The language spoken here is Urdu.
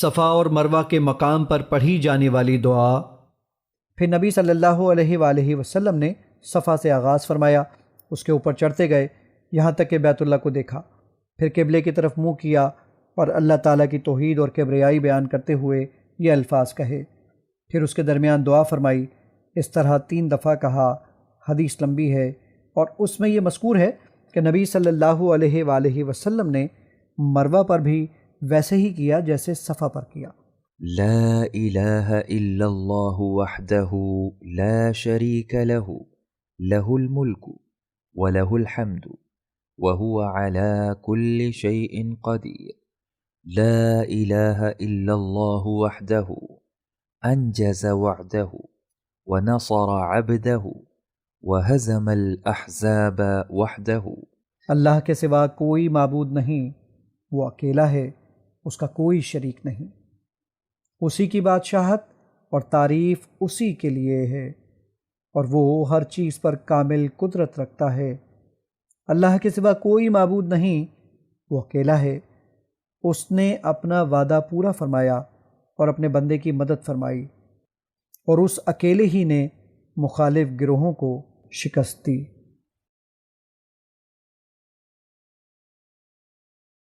صفا اور مروہ کے مقام پر پڑھی جانے والی دعا۔ پھر نبی صلی اللہ علیہ وآلہ وسلم نے صفا سے آغاز فرمایا، اس کے اوپر چڑھتے گئے یہاں تک کہ بیت اللہ کو دیکھا، پھر قبلے کی طرف منہ کیا اور اللہ تعالیٰ کی توحید اور کبریائی بیان کرتے ہوئے یہ الفاظ کہے، پھر اس کے درمیان دعا فرمائی، اس طرح 3 دفعہ کہا۔ حدیث لمبی ہے اور اس میں یہ مذکور ہے کہ نبی صلی اللہ علیہ وآلہ وسلم نے مروہ پر بھی ویسے ہی کیا جیسے صفا پر کیا۔ لا الہ الا اللہ وحدہ لا شریک لہ لہ الملک ولہ الحمد وہو علی کل شیء قدیر۔ لا الہ الا اللہ وحدہ انجز وعدہ ونصر عبدہ وہزم الاحزاب وحدہ۔ اللہ کے سوا کوئی معبود نہیں، وہ اکیلا ہے، اس کا کوئی شریک نہیں، اسی کی بادشاہت اور تعریف اسی کے لیے ہے، اور وہ ہر چیز پر کامل قدرت رکھتا ہے۔ اللہ کے سوا کوئی معبود نہیں، وہ اکیلا ہے، اس نے اپنا وعدہ پورا فرمایا اور اپنے بندے کی مدد فرمائی، اور اس اکیلے ہی نے مخالف گروہوں کو شکست دی۔